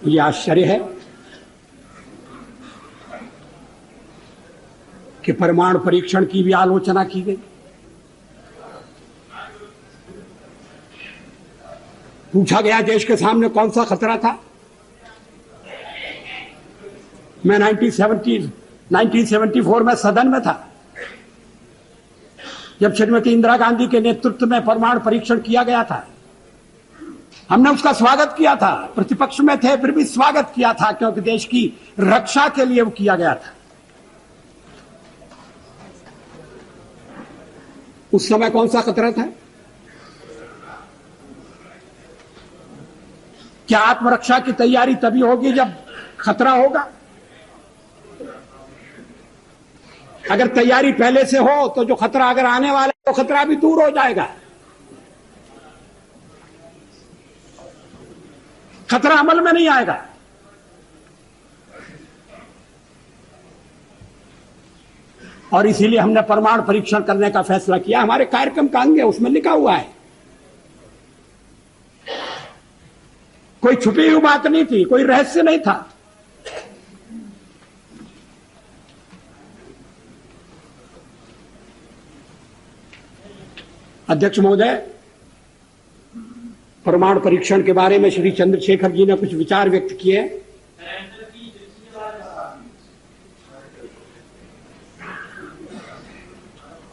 मुझे आश्चर्य है कि परमाणु परीक्षण की भी आलोचना की गई। पूछा गया देश के सामने कौन सा खतरा था। मैं 1974 में सदन में था जब श्रीमती इंदिरा गांधी के नेतृत्व में परमाणु परीक्षण किया गया था। हमने उसका स्वागत किया था, प्रतिपक्ष में थे फिर भी स्वागत किया था, क्योंकि देश की रक्षा के लिए वो किया गया था। उस समय कौन सा खतरा था? क्या आत्मरक्षा की तैयारी तभी होगी जब खतरा होगा? अगर तैयारी पहले से हो तो जो खतरा अगर आने वाला है तो खतरा भी दूर हो जाएगा। खतरा अमल में नहीं आएगा। और इसीलिए हमने परमाणु परीक्षण करने का फैसला किया। हमारे कार्यक्रम का अंग है, उसमें लिखा हुआ है। कोई छुपी हुई बात नहीं थी, कोई रहस्य नहीं था। अध्यक्ष महोदय, परमाणु परीक्षण के बारे में श्री चंद्रशेखर जी ने कुछ विचार व्यक्त किए।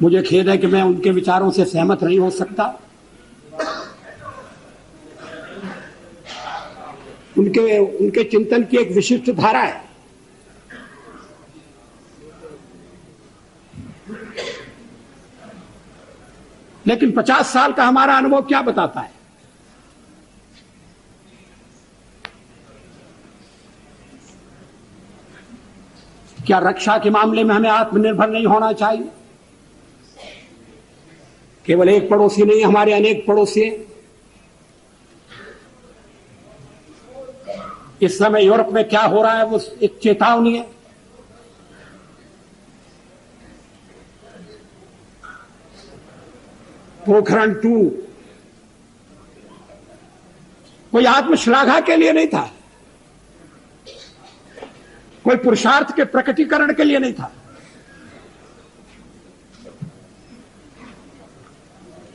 मुझे खेद है कि मैं उनके विचारों से सहमत नहीं हो सकता। उनके चिंतन की एक विशिष्ट धारा है। लेकिन 50 साल का हमारा अनुभव क्या बताता है? क्या रक्षा के मामले में हमें आत्मनिर्भर नहीं होना चाहिए? केवल एक पड़ोसी नहीं, हमारे अनेक पड़ोसी हैं। इस समय यूरोप में क्या हो रहा है वो एक चेतावनी है। पोखरण 2 कोई आत्मश्लाघा के लिए नहीं था, कोई पुरुषार्थ के प्रकटीकरण के लिए नहीं था,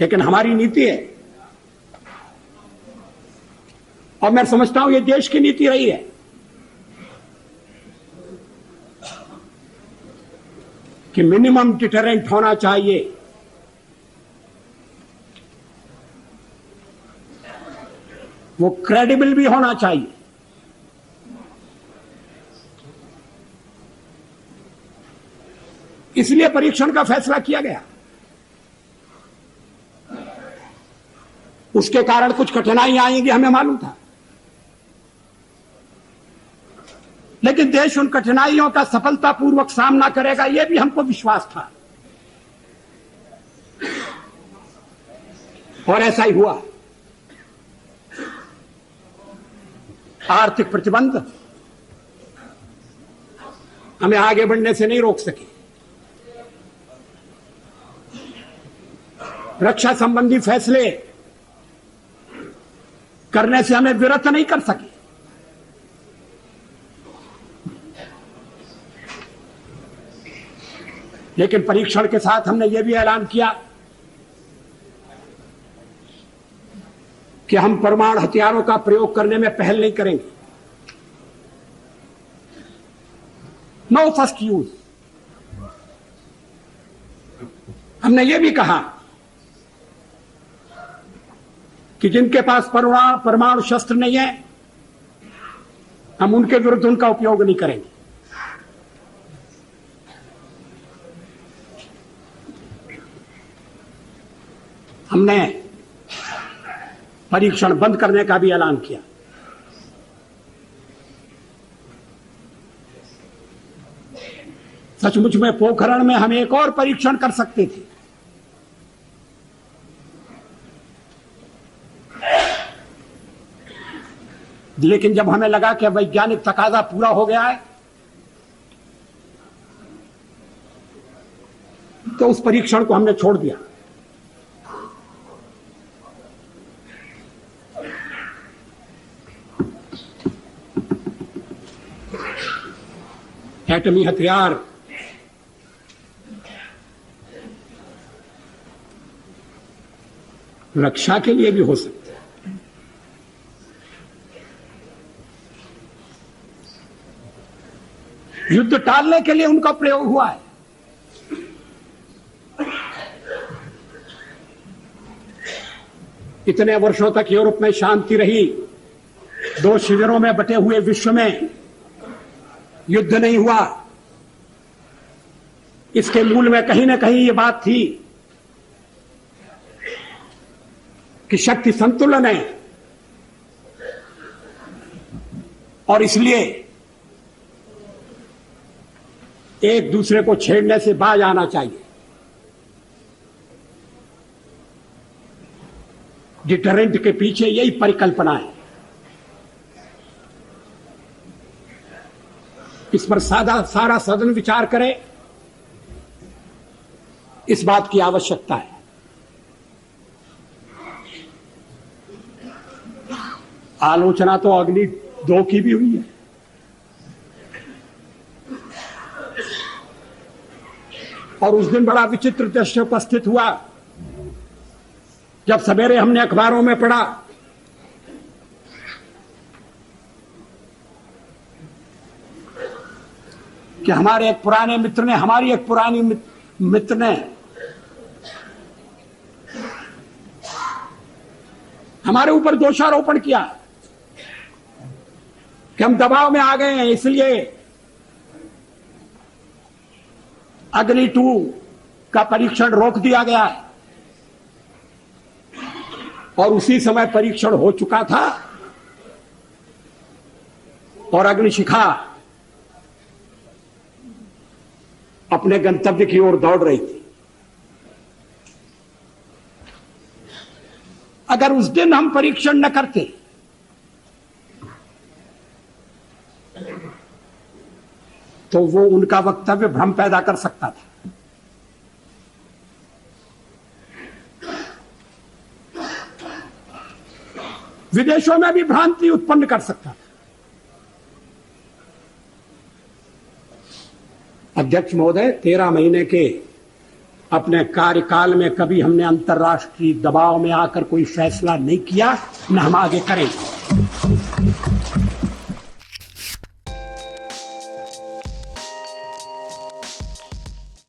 लेकिन हमारी नीति है और मैं समझता हूं ये देश की नीति रही है कि मिनिमम डिटरेंट होना चाहिए। वो क्रेडिबल भी होना चाहिए। इसलिए परीक्षण का फैसला किया गया। उसके कारण कुछ कठिनाइयां आएंगी, हमें मालूम था, लेकिन देश उन कठिनाइयों का सफलतापूर्वक सामना करेगा, यह भी हमको विश्वास था और ऐसा ही हुआ। आर्थिक प्रतिबंध हमें आगे बढ़ने से नहीं रोक सके। रक्षा संबंधी फैसले करने से हमें विरत नहीं कर सके। लेकिन परीक्षण के साथ हमने यह भी ऐलान किया कि हम परमाणु हथियारों का प्रयोग करने में पहल नहीं करेंगे। No first use. हमने यह भी कहा कि जिनके पास परमाणु शस्त्र नहीं है, हम उनके विरुद्ध उनका उपयोग नहीं करेंगे। हमने परीक्षण बंद करने का भी ऐलान किया। सचमुच में पोखरण में हम एक और परीक्षण कर सकते थे, लेकिन जब हमें लगा कि वैज्ञानिक तकाजा पूरा हो गया है तो उस परीक्षण को हमने छोड़ दिया। एटमी हथियार रक्षा के लिए भी हो सकते हैं। युद्ध टालने के लिए उनका प्रयोग हुआ है। इतने वर्षों तक यूरोप में शांति रही, दो शिविरों में बटे हुए विश्व में युद्ध नहीं हुआ। इसके मूल में कहीं ना कहीं ये बात थी कि शक्ति संतुलन है और इसलिए एक दूसरे को छेड़ने से बाज आना चाहिए। डिटरेंट के पीछे यही परिकल्पना है। इस पर सारा सदन विचार करे, इस बात की आवश्यकता है। आलोचना तो अग्नि 2 की भी हुई है। और उस दिन बड़ा विचित्र दृश्य उपस्थित हुआ जब सवेरे हमने अखबारों में पढ़ा कि हमारे एक पुराने मित्र ने, हमारी एक पुरानी मित्र ने हमारे ऊपर दोषारोपण किया कि हम दबाव में आ गए हैं, इसलिए अग्नि 2 का परीक्षण रोक दिया गया है। और उसी समय परीक्षण हो चुका था और अग्निशिखा अपने गंतव्य की ओर दौड़ रही थी। अगर उस दिन हम परीक्षण न करते तो वो उनका वक्तव्य भ्रम पैदा कर सकता था। विदेशों में भी भ्रांति उत्पन्न कर सकता था। अध्यक्ष महोदय, 13 महीने के अपने कार्यकाल में कभी हमने अंतर्राष्ट्रीय दबाव में आकर कोई फैसला नहीं किया, न हम आगे करेंगे।